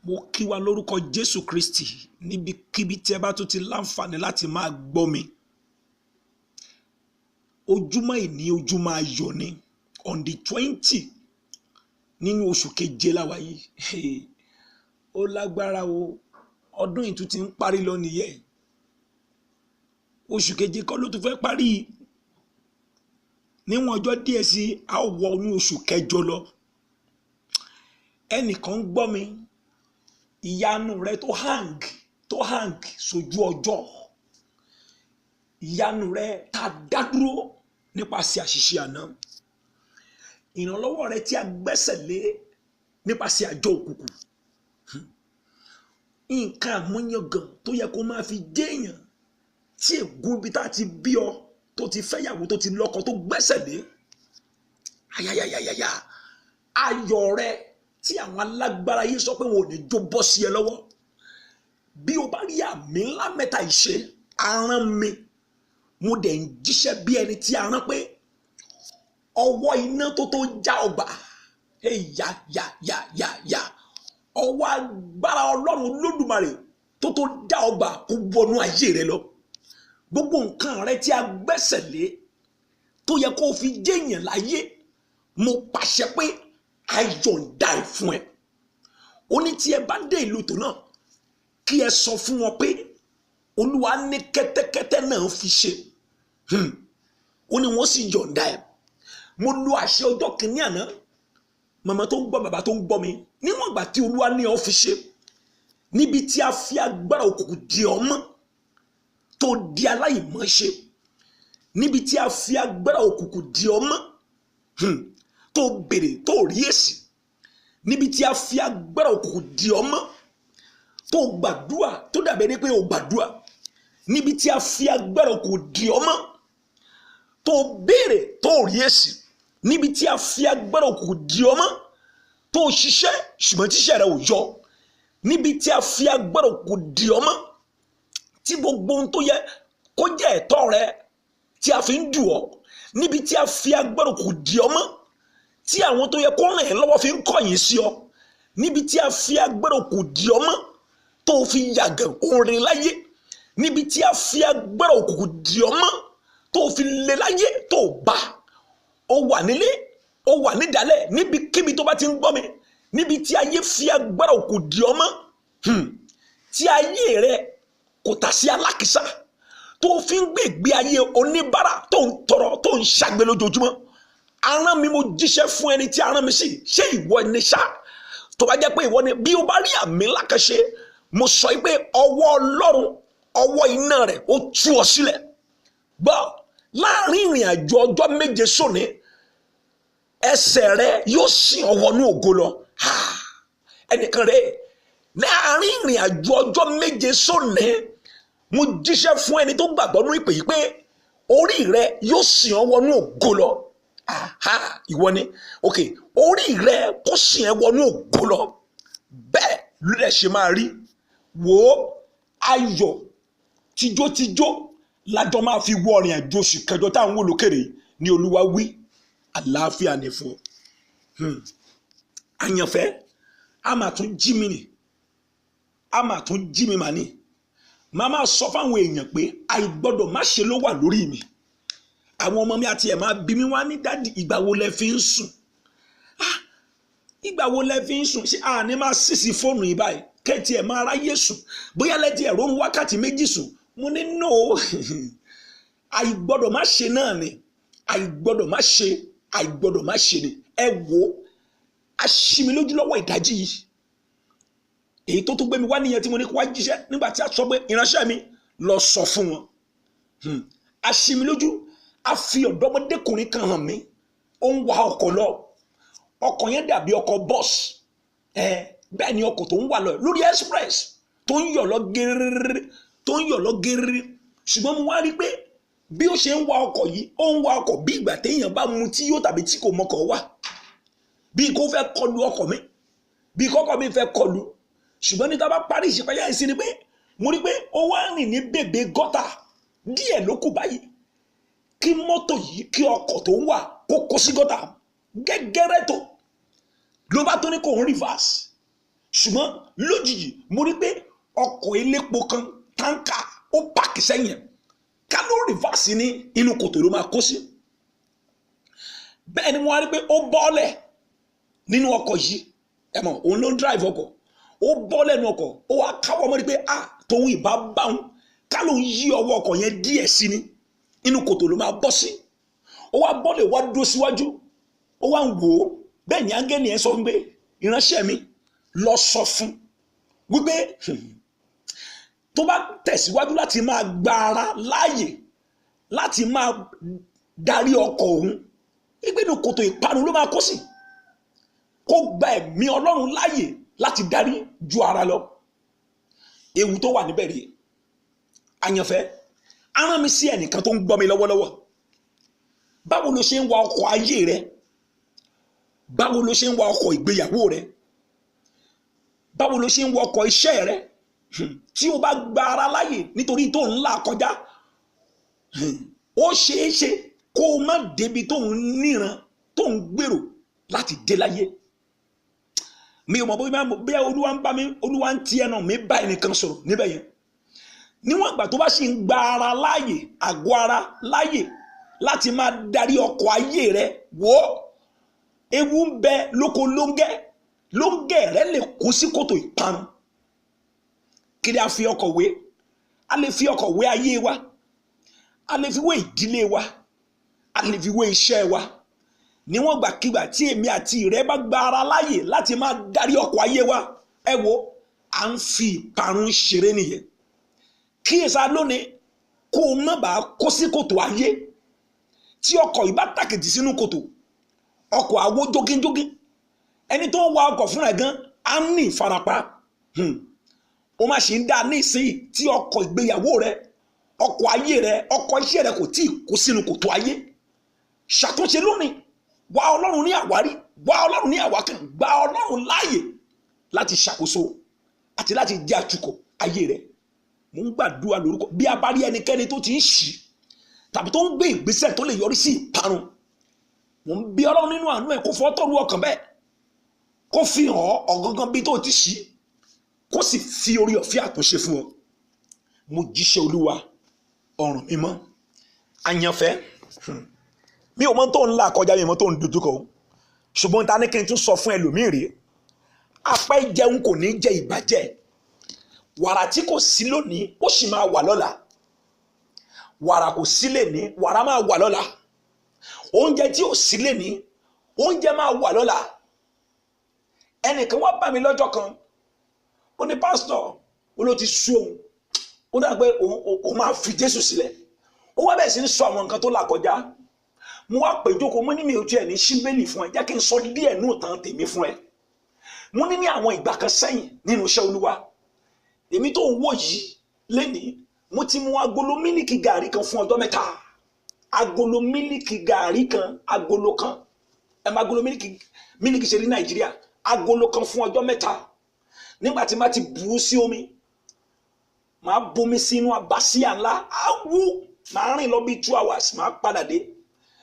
Mo kí wa lórúkọ Jésù Kristi níbikíbi tí ẹ bá tún ti láǹfààní láti máa gbọ́ mi. Ojúmọ́ ìní ojúmọ́ ayọ̀ ni on the 20 nínú oṣù keje láwa yìí. Ó lágbára o, ọdún yìí tún ti ń parí lọ nìyẹn. Oṣù keje kọ́ ló tún fẹ́ parí. Níwọ̀n ọjọ́ díẹ̀ sí a ó wọ inú oṣù kẹjọ lọ. Ẹnìkan gbọ́ mi, ìyanu rẹ tó hang sójú ọjọ́, ìyanu rẹ tá a dá dúró nípasẹ̀ àṣìṣe àná, ìrànlọ́wọ́ rẹ tí a gbẹ́sẹ̀ lé nípasẹ̀ àjọ òkùnkùn, nǹkan àmúyangàn tó yẹ kó máa fi jéèyàn tí ègún bí tá a ti bí ọ tó ti fẹ́yàwó tó ti lọ́kọ tó gbẹ́sẹ̀ lé, ayayayaya ayọ̀ rẹ tí àwọn alágbára yìí sọ pé wọn ò ní jó bọ́ sí ẹ lọ́wọ́. Bí o bá rí àmì ńlá mẹ́ta ìṣe, aràn mi mo dẹ̀ ń jíṣẹ́ bí ẹni tí a rán pé ọwọ́ iná tó já ọgbà, ya ọwọ́ agbára Ọlọ́run Olódùmarè tó já ọgbà kó wọnú ayé rẹ lọ. Gbogbo nǹkan rẹ tí a gbẹ́sẹ̀ lé tó yẹ kó fi jéèyàn láyé, mo pàṣẹ pé ayọ̀ǹda ẹ̀ fún ẹ. Ó ní tí ẹ bá dé ìlú tó náà kí ẹ sọ fún wọn pé Olúwa ní kẹ́tẹ́kẹ́tẹ́ náà fi ṣe. Ó ní wọ́n sì yọ̀ǹda ẹ̀. Mo lo àṣẹ ọjọ́ kìíní àná, màmá tó ń gbọ́ bàbá tó ń gbọ́ mi, níwọ̀n ìgbà tí Olúwa ní ọ fi ṣe, níbi tí a fi agbára òkùnkùn di ọmọ tó di aláìmọ̀ ṣe, níbi tí a fi agbára òkùnkùn di ọmọ tó béèrè tó rí èsì, níbi tí a fi agbára òkùnkùn di ọmọ tó gbàdúrà tó dàbí ẹni pé o gbàdúrà, níbi tí a fi agbára òkùnkùn di ọmọ tó béèrè tó rí èsì, níbi tí a fi agbára òkùnkùn di ọmọ tó ṣiṣẹ́ ṣùgbọ́n tíṣẹ́ rẹ ò yọ, níbi tí a fi agbára òkùnkùn di ọmọ tí gbogbo ohun tó yẹ kó jẹ́ ẹ̀tọ́ rẹ tí a fi ń dù ọ́, níbi tí a fi agbára òkùnkùn di ọmọ tí àwọn tó yẹ kó ràn ẹ́ lọ́wọ́ fi ń kọ̀yìn sí ọ, níbi tí a fi agbára òkùnkùn di ọmọ tó fi yàgàn orin láyé, níbi tí a fi agbára òkùnkùn di ọmọ tó fi lé láyé tó bá. Ó wà nílé, ó wà nídàálẹ̀, níbikíbi tó bá ti ń gbọ́ mi, níbi tí ayé fi agbára òkùnkùn di ọmọ, tí ayé rẹ kò tà sí alákìsà, tó fi ń gbé ayé oníbàárà tó ń tọrọ tó ń ṣàgbé lójoojúmọ́. Aràn mi mo jíṣẹ́ fún ẹni tí aràn mi sí, ṣé ìwọ ni ṣá? Tó bá jẹ́ pé ìwọ ni, bí o bá rí àmì ńlá kan ṣe, mo sọ pé ọwọ́ Ọlọ́run, ọwọ́ iná rẹ̀ ó tú ọ sílẹ̀. Gbọ́, láàrin ìrìn àjò ọjọ́ méje sóní, ẹsẹ̀ rẹ yóò sìn ọ wọnú ògo lọ. Ẹnìkan rẹ̀, láàrin ìrìn àjò ọjọ́ méje sóní, mo jíṣẹ́ fún ẹni tó gbàgbọ́ nínú ìpè yìí pé orí rẹ yóò sìn ọ wọnú ògo lọ. Ìwọ ni, ok, orí rẹ kó sìn ẹ wọnú ògo lọ. Bẹ́ẹ̀ ló dẹ̀ ṣe máa rí. Wò ó, ayọ̀ tíjótíjó lájọ máa fi wọ ìrìn àjò oṣù kẹjọ táwọn wò lókèrè ní Olúwa wí. Àlàáfíà ni fún ọ. Àyànfẹ́, a máa tún jí mi nì, a máa tún jí mi mà ní. Màá máa sọ fáwọn èèyàn pé àìgbọ́dọ̀ má ṣe ló wà lórí mi. Àwọn ọmọ mi àti ẹ̀ máa bí mi wá ní dádì, ìgbà wo lẹ fi ń sùn? Ìgbà wo lẹ fi ń sùn? Ṣé àní máa sísì fóònù yìí báyìí kẹ́tì ẹ̀ máa ráyè sùn? Bóyá lẹ́tì ẹ̀rọ ń wákàtí méjì sùn. Mo ní no, àìgbọ́dọ̀ má ṣe náà ni, àìgbọ́dọ̀ má ṣe, àìgbọ́dọ̀ má ṣe ni. Ẹ wo, a ṣí mi lójú lọ́wọ́ ìdájí yìí. Èyí tó tún gbé mi wá nìyẹn tí mo ní kó wá jíṣẹ́ nígbà tí a sọ pé ìránṣẹ́ mi lọ sọ fún wọn. A ṣí mi lójú, a fi ọ̀dọ́mọdékùnrin kan hàn mí, ó ń wa ọkọ̀ lọ. Ọkọ̀ yẹn dàbí ọkọ̀ bọ́ọ̀sì, bẹ́ẹ̀ ni ọkọ̀ tó ń wà lọ lórí express tó ń yọ̀ lọ gẹ́rẹ́rẹ́, tó ń yọ̀ lọ gẹ́rẹ́rẹ́. Ṣùgbọ́n mo wá rí pé bí ó ṣe ń wa ọkọ̀ yìí, ó ń wa ọkọ̀ bí ìgbà téèyàn bá mu tí yóò tàbí tí kò mọkọ̀ wà, bí kò fẹ́ kọlu ọkọ̀ mi, bí kọ́kọ́ mi fẹ́ kọlu. Ṣùgbọ́n ní tá bá parí ìṣípayá ìsìn ni pé mo rí pé ó wá rìn ní bèbè gọ́tà díẹ̀ ló kù báyìí kí mọ́tò yìí, kí ọkọ̀ tó ń wà kó kó sí gọ́tà gẹ́gẹ́rẹ́ tó ló bá tó ní kò ń reverse. ṣùgbọ́n lójijì mo rí pé ọkọ̀ elépo kan táǹkà ó pààkì sẹ́yìn ká ló rìvásì ní inú kòtò ló máa kó sí. bẹ́ẹ̀ ni wọ́n á rí pé ó bọ́ọ̀lẹ̀ nínú ọkọ̀ yìí ẹ̀mọ̀ òun ló ń drive ọkọ̀ ó bọ́ọ̀lẹ̀ nínú ọkọ̀ ó wá káwọ́ mọ́ rí pé tòun ìbá báwọn ká ló ń yí ọwọ́ ọkọ̀ yẹn díẹ̀ sí ni inú kòtò ló máa bọ́ sí. ó wá bọ́ọ̀lẹ̀ wá dúró síwájú ó wá ń wò ó bẹ́ẹ̀ ni áńgẹ́lì yẹn sọ wípé ìránṣẹ́ mi lọ sọ fún wípé tó bá tẹ̀síwájú láti máa gba ara láàyè láti máa darí ọkọ̀ òun ìgbénu kòtò ìparun ló máa kó sí. kó gba ẹ̀mí Ọlọ́run láàyè láti darí ju ara lọ. ewu tó wà níbẹ̀ rí àyànfẹ́ arán mi sí ẹnìkan tó ń gbọ́ mi lọ́wọ́lọ́wọ́. báwo ló ṣe ń wa ọkọ̀ ayé rẹ? báwo ló ṣe ń wa ọkọ̀ ìgbéyàwó rẹ? báwo ló ṣe ń wa ọkọ̀ iṣẹ́ rẹ? tí o bá gba ara láàyè nítorí tó ń là kọjá ó ṣeé ṣe kó o má débi tó ń níran tó ń gbèrò láti dé láyé. mi ò mọ̀ bóyá olúwa ń bá mi, olúwa ń ti ẹnu mi bá ẹnìkan sọ̀rọ̀ níbẹ̀ yẹn. níwọ̀n ìgbà tó bá ṣì ń gba ara láàyè, àgọ́ ara láàyè láti máa darí ọkọ̀ ayé rẹ, wò ó ewu ń bẹ lóko lóńgẹ́ rẹ lè kó sí kòtò ìparun. kí ni a fi ọkọ̀ wé? a lè fi ọkọ̀ wé ayé wa, a lè fi wé ìdílé wa, a lè fi wé iṣẹ́ wa. níwọ̀n gbàkígbà tí èmi àti ìrẹ́ bá gba ara láàyè láti máa darí ọkọ̀ ayé wa, ẹ wo à ń fi ìparun ṣeré nìyẹn. kíyèsá lónìí kó o má bàa kó sí kòtò ayé. tí ọkọ̀ yìí bá tàkìtì sínú kòtò, ọkọ̀ àwo jógínjógín, ẹni tó ń wa ọkọ̀ fúnra ẹ̀ gan á ní ìfarapa. ó má ṣe ń dá ní ìsìn tí ọkọ̀ ìgbéyàwó rẹ, ọkọ̀ ayé rẹ, ọkọ̀ iṣẹ́ rẹ kò tí ì kó sínú kòtò ayé. ṣàtúnṣe lónìí, wá Ọlọ́run ní àwárí, wá Ọlọ́run ní àwákàn, gba Ọlọ́run láàyè láti ṣàkóso àti láti jẹ́ atukọ̀ ayé rẹ. mo ń gbàdúrà lórúkọ, bí a bá rí ẹnikẹ́ni tó ti ń ṣì tàbí tó ń gbé ìgbésẹ̀ tó lè yọrí sí ìparun, mo ń bí Ọlọ́run nínú àánú ẹ̀ kó fọ́ tọ́rù ọkàn bẹ́ẹ̀, kó fi hàn ọ̀gangan bí tó ti ṣì, kó sì fi orí ọ̀fẹ́ àtúnṣe fún ọ. mo jíṣẹ́ Olúwa ọ̀ràn mímọ́. àyànfẹ́, mi ò mọ̀ tó ń là kọjá, mi ò mọ̀ tó ń dojúkọ, ṣùgbọ́n ta ní kí n tún sọ fún ẹlòmíì rèé: apẹ́ jẹun kò ní jẹ ìbàjẹ́. wàrà tí kò sí lónìí ó sì máa wà lọ́la. wàrà kò sí lẹ́ni, wàrà máa wà lọ́la. oúnjẹ tí ò sí lẹ́ni, oúnjẹ máa wà lọ́la. ẹnìkan wá bá mi lọ́jọ́ kan, ó ní pásítọ̀, ó ló ti sú òun, ó dà pé òun máa fi Jésù sílẹ̀. ó wá bẹ̀rẹ̀ sí ní sọ àwọn nǹkan tó là kọjá. mo wá pè jókòó, mo ní mi ò tiẹ̀ ní ṣíbélì fún ẹ, jẹ́ kí n sọ díẹ̀ nù tán tèmi fún ẹ. mo ní àwọn ìgbà kan sẹ́yìn nínú iṣẹ́ Olúwa, èmi tó ń wò yìí lénìí, mo ti mu agolo mílìkì gàrí kan fún ọjọ́ 3. agolo mílìkì gàrí kan, agolo kan, ẹ máa agolo mílìkì ṣe ní Nàìjíríà, agolo kan fún ọjọ́ 3. nígbà tí má ti bù ú sí omi, máa bomi sínú abásíà ńlá, á wú, máa rìn lọ bí 2 hours, máa padà dé.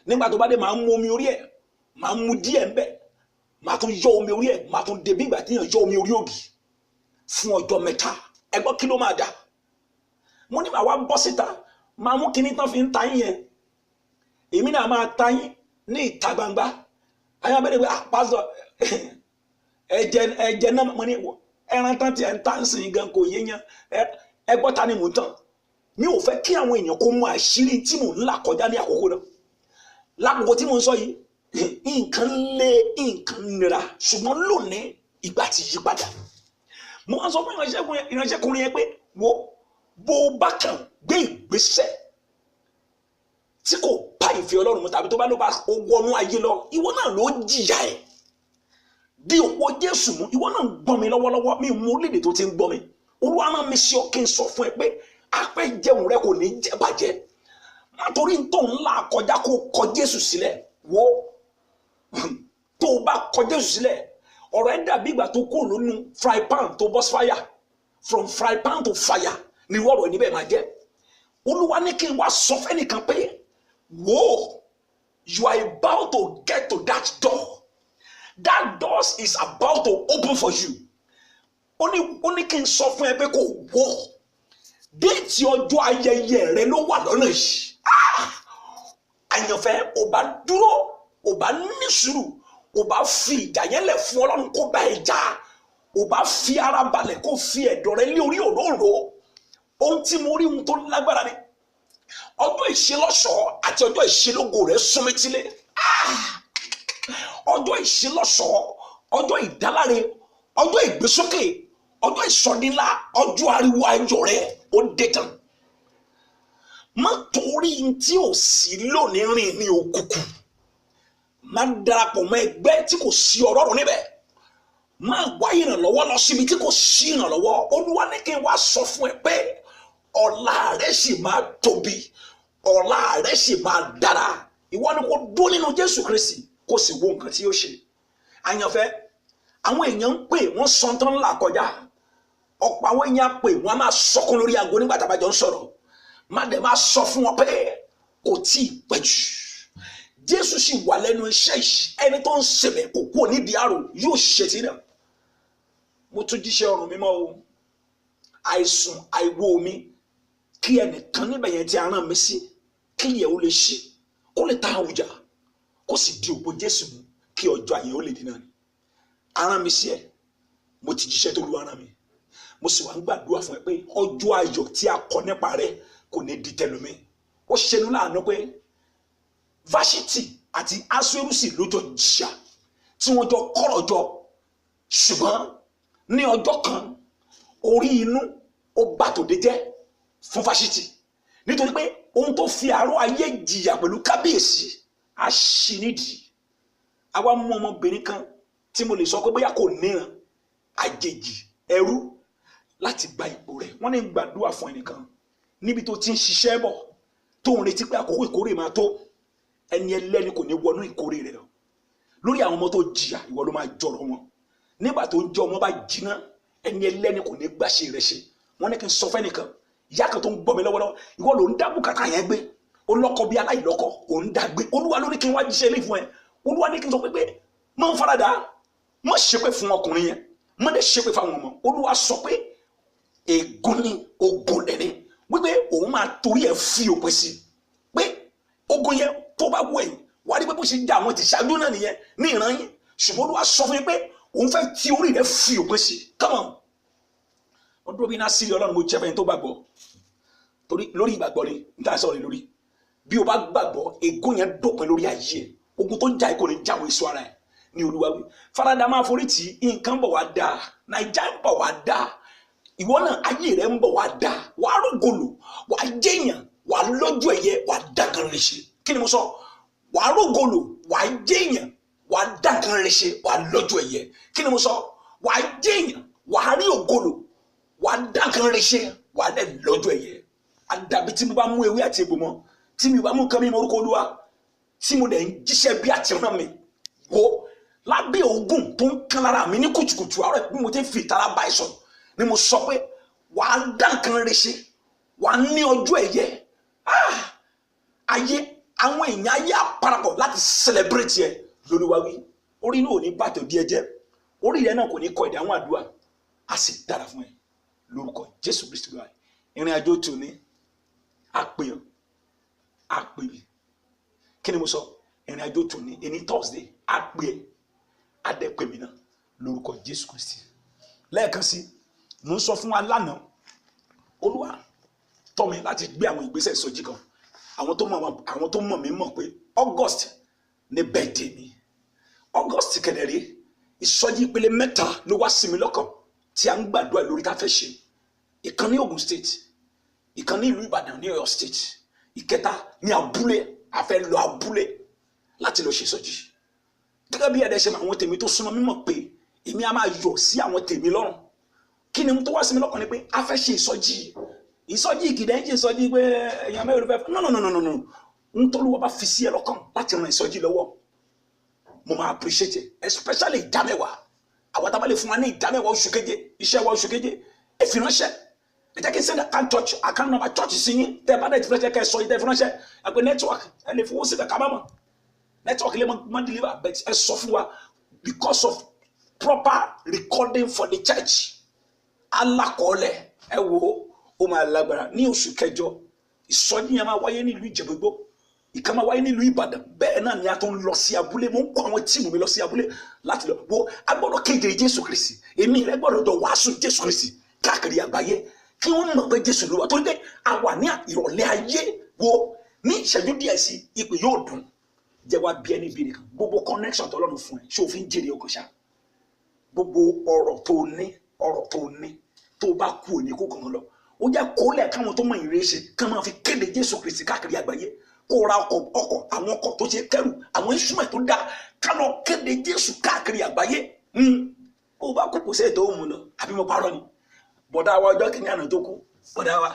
nígbà tó bá dé, máa mú omi orí ẹ̀, máa mú díẹ̀ ń bẹ̀, máa tún yọ omi orí ẹ̀, máa tún dé bí ìgbà tí èèyàn yọ omi orí ògì fún ọjọ́ 3. ẹ gbọ́ kí ló máa dà? mo ní màá wá bọ́ síta, máa mú kíní tán fi ń ta yín yẹn, èmi náà máa ta yín ní ìta gbangba. ayé abẹ́rẹ́ pé pásítọ̀ ẹ̀jẹ̀ náà, mo ní ẹran tán tí ẹ̀ ń tà ń sìn gan kò yéèyàn, ẹ gbọ́ ta ni mò ń tàn. mi ò fẹ́ kí àwọn èèyàn kó mú àṣírí tí mò ń là kọjá ní àkókò náà. lákòókò tí mò ń sọ yìí, nǹkan lé, nǹkan nira, ṣùgbọ́n lónìí ìgbà ti yí padà. mo máa sọ fún ìránṣẹ́kùnrin yẹn pé wo, bó bá kàn gbé ìgbésẹ̀ tí kò bá ìfẹ́ Ọlọ́run mu, tàbí tó bá ló bá wọnú ayé lọ, ìwọ náà ló jìyà ẹ̀. bí òpó Jésù mú, ìwọ náà ń gbọ́ mi lọ́wọ́lọ́wọ́, mi mú orílẹ̀-èdè tó ti ń gbọ́ mi. Olúwa rán mi sí ọ kí n sọ fún ẹ pé apẹ́ jẹun rẹ kò ní jẹ bàjẹ́. nítorí tó ń là kọjá kó kọ Jésù sílẹ̀. wo tó o bá kọ Jésù sílẹ̀, ọ̀rọ̀ ẹ̀ dàbí ìgbà tó kó lónú fry pan tó bọ́ fire, from fry pan to fire ni ọ̀rọ̀ ẹ̀ níbẹ̀ máa jẹ́. Olúwa ní kí n wá sọ fẹ́nìkan pé wo, you are about to get to that door. That door is about to open for you. ó ní kí n sọ fún ẹ pé kò wọ́ déètì ọjọ́ ayẹyẹ rẹ ló wà lọ́nà yìí. Àyànfẹ́ ò bá dúró, ò bá ní sùúrù, ò bá fi ìjà yẹn lẹ̀ fún Ọlọ́run kó bá ẹ jà, ò bá fi ara balẹ̀ kó fi ẹ̀dọ̀ rẹ lé orí òróró. Ohun tí mo rí ohun tó lágbára ni ọjọ́ ìṣelọ́ṣọ̀ọ́ àti ọjọ́ ìṣelógo rẹ̀ súnmẹ́tílé. Ọjọ́ ìṣelọ́ṣọ̀ọ́, ọjọ́ ìdáláre, ọjọ́ ìgbésókè, ọjọ́ ìsọdínlá, ọjọ́ ariwo ayọ̀ rẹ̀ ó dé tán. Má torí tí ò sí lónìí rìn ní òkùnkùn. Má darapọ̀ mọ́ ẹgbẹ́ tí kò sí ọ̀rọ̀ níbẹ̀. Má wá ìrànlọ́wọ́ lọ síbi tí kò sí ìrànlọ́wọ́. Olúwa ní kí n wá sọ fún ẹ pé ọ̀la rẹ̀ sì máa tóbi, ọ̀la rẹ̀ sì máa dára. Ìwọ ni kò dúró nínú Jésù Kristi kó sì wo nǹkan tí yóò ṣe. Àyànfẹ́, àwọn èèyàn ń pè wọ́n sọ tán là kọjá. Ọ̀pọ̀ àwọn èèyàn pè wọ́n á máa sọkún lórí aago nígbà tá a bá jọ ń sọ̀rọ̀. Má dẹ̀ máa sọ fún wọn pé kò tí ì pẹ́ jù. Jésù sì wà lẹ́nu iṣẹ́ yìí. Ẹni tó ń ṣẹlẹ̀ kò kúrò nídìí àrò yóò ṣe tí náà. Mo tún jíṣẹ́ ọ̀run mímọ́ o. Àìsùn àìwo mi kí ẹnìkan níbẹ̀ yẹn tí a rán mi sí kí yẹ ó lè ṣe kó lè ta àwùjá kó sì di òpó Jésù mú kí ọjọ́ ayé ó lè dínà ni. A rán mi sí ẹ, mo ti jíṣẹ́ tó Olúwa rán mi, mo sì wá ń gbàdúrà fún ẹ pé ọjọ́ ayọ̀ tí a kọ nípa rẹ kò ní di tẹlómi. Ó ṣẹnu láàánú pé Fáṣítì àti Asuerusi ló jọ jìyà tí wọ́n jọ kọ́rọ̀ jọ, ṣùgbọ́n ní ọjọ́ kan orí inú ó bà tòde jẹ́ fún Fáṣítì nítorí pé ohun tó fi àárọ̀ ayé jìyà pẹ̀lú kábíyèsí á ṣì nídìí. Àwa mú ọmọbìnrin kan tí mo lè sọ pé bóyá kò níran, àjèjì, ẹrú láti gba ipò rẹ̀. Wọ́n ní gbàdúrà fún ẹnìkan níbi tó ti ń ṣiṣẹ́ bọ̀ tó ń retí pé àkókò ìkórè máa tó. Ẹni ẹlẹ́ni kò ní wọnú ìkórè rẹ̀ lọ. Lórí àwọn ọmọ tó jìyà ìwọ ló máa jọ̀rọ̀ wọn. Nígbà tó ń jẹ́ ọmọ bá jiná, ẹni ẹlẹ́ni kò ní gbàṣe rẹ̀ ṣe. Wọ́n ní kí n sọ fẹ́nìkan, ìyá kan tó ń gbọ́ mi lọ́wọ́lọ́wọ́, ìwọ ló ń dá bùkátà yẹn gbé, ó lọ́kọ bí aláìlọ́kọ, ò ń dá gbé. Olúwa ló ní kí n wá jíṣẹ́ ilé fún ẹ. Olúwa ní kí n sọ pé má ń faradà, má ṣépè fún ọkùnrin yẹn, má dẹ̀ ṣépè fáwọn ọmọ. Olúwa sọ pé ègún ni, ogun dẹ̀ ni, wípé òun máa torí ẹ̀ fi òpin sí pé ogun yẹn tó bá wọ ẹ̀yìn wà á rí pé bó ṣe jà àwọn ti ṣáájú náà nìyẹn ní ìran yín. Ṣùgbọ́n Olúwa sọ fún yín pé òun fẹ́ ti orí rẹ̀ fi òpin sí. Come on. Wọ́n dúró bí iná sílẹ̀ Ọlọ́run mo jẹ́ fẹ́yìn tó gbàgbọ́. Torí lórí ìgbàgbọ́ ni níta sọ̀rọ̀ lórí. Bí o bá gbàgbọ́, ègún yẹn dópin lórí ayé ẹ̀. Ogun tó ń jà kò ní jáwé èso ara ẹ̀ ní Olúwa wí. Faradà máa forí tì í, nǹkan bọ̀ wá dáa, Nàìjíríà ń bọ̀ wá dáa. Ìwọ náà ayé rẹ̀ ń bọ̀ wá dáa. Wàá rògòlò, wàá jẹ́yàn, wàá lọ́jọ́ ẹ̀yẹ, wàá dàgàn rẹ̀ ṣe. Kí ni mo sọ? Wàá rògòlò, wàá jẹ́yàn, wàá dàgàn rẹ̀ ṣe, wàá lọ́jọ́ ẹ̀yẹ. Kí ni mo sọ? Wàá jẹ́yàn, wàá rí ògòlò, wàá dàgàn rẹ̀ ṣe, wàá dẹ̀ lọ́jọ́ ẹ̀yẹ. Àdàbí tí mo bá mú ewé àti egbò mọ́, tí mi bá mú nǹkan mi mọ orúkọ Olúwa, tí mo dẹ̀ ń jíṣẹ́ bí àtìrán mi wo lábẹ́ ogun tó ń kán lára mi ní kùtùkùtù àárọ̀ bí mo ti fi ìtara bá ẹ sọ̀rọ̀ ni mo sọ pé wàá dá nǹkan rẹ̀ ṣe, wàá ní ọjọ́ ẹ̀yẹ. Ayé àwọn èèyàn ayé àparapọ̀ láti celebrate ẹ lórí wa wí. Orí náà ò ní bàtò díẹ̀ jẹ́, orí rẹ náà kò ní kọ ìdáhùn àdúrà, á sì dára fún ẹ lórúkọ Jésù Kristi lọ́wọ́. Ìrìn àjò tòní àpèyàn àpèmí. Kí ni mo sọ? Ìrìn àjò tòní ẹni Thursday àpè ẹ àdẹ́pẹ̀mí náà lórúkọ Jésù Kristi. Lẹ́ẹ̀kan sí mo ń sọ fún wa lánàá, Olúwa tọ́ mi láti gbé àwọn ìgbésẹ̀ ìsọjí kan. Àwọn tó mọ̀ mí mọ̀ pé August ní birthday mi. August kẹ̀dẹ̀rí ìsọjí ìpele 3 ló wá sí mi lọ́kàn tí a ń gbàdúrà lórí ká fẹ́ ṣe. Ìkan ní Ogun State, ìkan ní ìlú Ìbàdàn ní Ọ̀yọ́ State, ìkẹta ní abúlé. A fẹ́ lọ abúlé láti lọ ṣe ìsọjí. Gẹ́gẹ́ bí ẹ̀dẹ̀ ṣe àwọn tèmi tó súnmọ́ mímọ̀ pé èmi a máa yọ̀ sí àwọn tèmi lọ́rùn. Kí ni mo tó wá sí mi lọ́kàn ni pé a fẹ́ ṣe ìsọjí. Ìsọjí ìkìdẹ̀ ń ṣe ìsọjí pé èèyàn mẹ́rin fẹ́ no. Ń tó Olúwa bá fi sí ẹ lọ́kàn láti ran ìsọjí lọ́wọ́, mo máa appreciate it, especially ìdámẹ́wàá. Àwọn tábà lè fún wa ní ìdámẹ́wàá oṣù keje, iṣẹ́ wa oṣù keje, ẹ fi ránṣẹ́. Ẹ jẹ́ kí n send account number church sí yín. Tẹ́ bá dẹ̀ ti fẹ́ kẹ́ sọ ìdẹ́ fi ránṣẹ́. Ẹ pé network ẹ lè fowó síbẹ̀ ká má mọ̀. Network lè máa deliver, but ẹ sọ fún wa because of proper recording for the church. alákọ̀ọ́lẹ̀ ẹ wo ó máa lágbára ní oṣù kẹjọ ìsọjí yẹn máa wáyé nílùú Ìjẹ̀bú-Igbó ìkan máa wáyé nílùú Ìbàdàn bẹ́ẹ̀ náà ni a tó ń lọ sí abúlé mo ń kó àwọn tíìmù mi lọ sí abúlé láti lọ wo a gbọ́dọ̀ kéde Jésù Kristi èmi rẹ gbọ́dọ̀ jọ wàásù Jésù Kristi káàkiri àgbáyé kí wọ́n mọ̀ pé Jésù ló wà tó dé a wà ní ìrọ̀lẹ́ ayé wo ní ìṣẹ́jú díẹ̀ sí ìpè yóò dùn jẹ́ wá bí ẹni bí nìkan gbogbo connection tó lọ́rùn fún ẹ ṣé o fi ń jèrè ọkàn ṣá gbogbo ọ̀rọ̀ tó ní tó bá kú òní kó kàn lọ ó jẹ́ kólẹ̀ káwọn tó mọ ìrẹsì kán máa fi kéde Jésù Kristi káàkiri àgbáyé kó ra ọkọ̀ àwọn ọkọ̀ tó ṣe kẹrù àwọn instrument tó dáa ká lọ kéde Jésù káàkiri àgbáyé ó bá kú kò sí ètò òun lọ àbí mo parọ́ ni bọ̀dá wa ọjọ́ kìíní àná tó kú bọ̀dá wa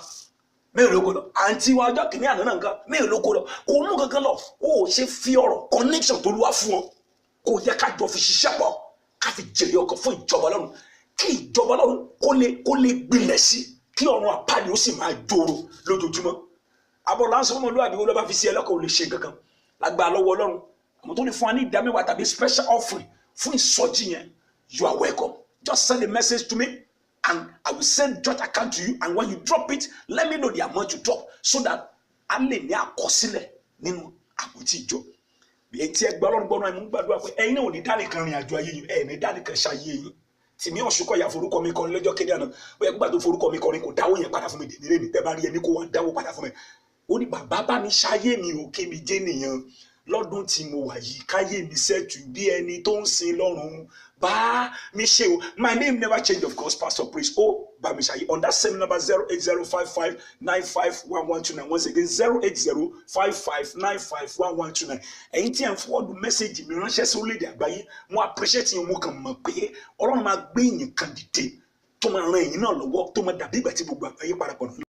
mẹ́rin ló kó lọ àǹtí wa ọjọ́ kìíní àná náà nǹkan mẹ́rin ló kó lọ kò mú kankan lọ ó ṣe fi ọ̀rọ̀ connection tó lúwa fún ọ kò yẹ ká jọ fi ṣiṣẹ́ pọ̀ ká fi jèrè ọkàn fún ìjọba Ọlọ́run kí ìjọba Ọlọ́run kó lè gbilẹ̀ sí kí ọ̀run àpáàdé ó sì máa jòrò lójoojúmọ́ àbọ̀ láǹsọ̀ ọmọlúwàbí wo ló bá fi sí ẹlẹ́kọ̀ọ́ ò lè ṣe kankan lágbára lọ́wọ́ Ọlọ́run àmọ́ tó lè fún wa ní ìdámẹ́wàá tàbí special offering fún ìsọjí yẹn you are welcome just send a message to me and I will send church account to you and when you drop it let me know the amount you drop so that a lè ní àkọsílẹ̀ nínú àpótí ìjọ bí ẹni tí ẹ gbọ́ Ọlọ́run gbọ́nà ẹ̀mú gbàdúrà pé ẹ̀yin náà ò ní dánìkan rìn àjò ayé yìí ẹ̀ ní dánìkan ṣayé yìí tìmí Ọ̀ṣunkọ̀yà forúkọ mi kọrin lọ́jọ́ kéde àná bóyá gbígbà tó forúkọ mi kọrin kò dáwó yẹn padà fún mi dènìrè ní tẹ́ bá rí ẹni kó wá dáwó padà fún mi ó ní bàbá bá mi ṣayé mi ò ké mi jẹ́ nìyẹn lọ́dún tí mo wà yìí káyé mi sẹ́tù bí ẹni tó ń sin lọ́run bá mi ṣe o my name never change of course Pastor Praise o bá mi ṣayé on that same number 08055951129 once again 08055951129 ẹ̀yin tí ẹ̀ ń fọwọ́dù mẹ́sẹ̀gì mi ránṣẹ́ sí orílẹ̀-èdè àgbáyé mo appreciate yín mo kàn mọ̀ pé Ọlọ́run máa gbé yín kan dìde tó máa ran ẹ̀yin náà lọ́wọ́ tó máa dàbí ìgbà tí gbogbo àgbáyé parapọ̀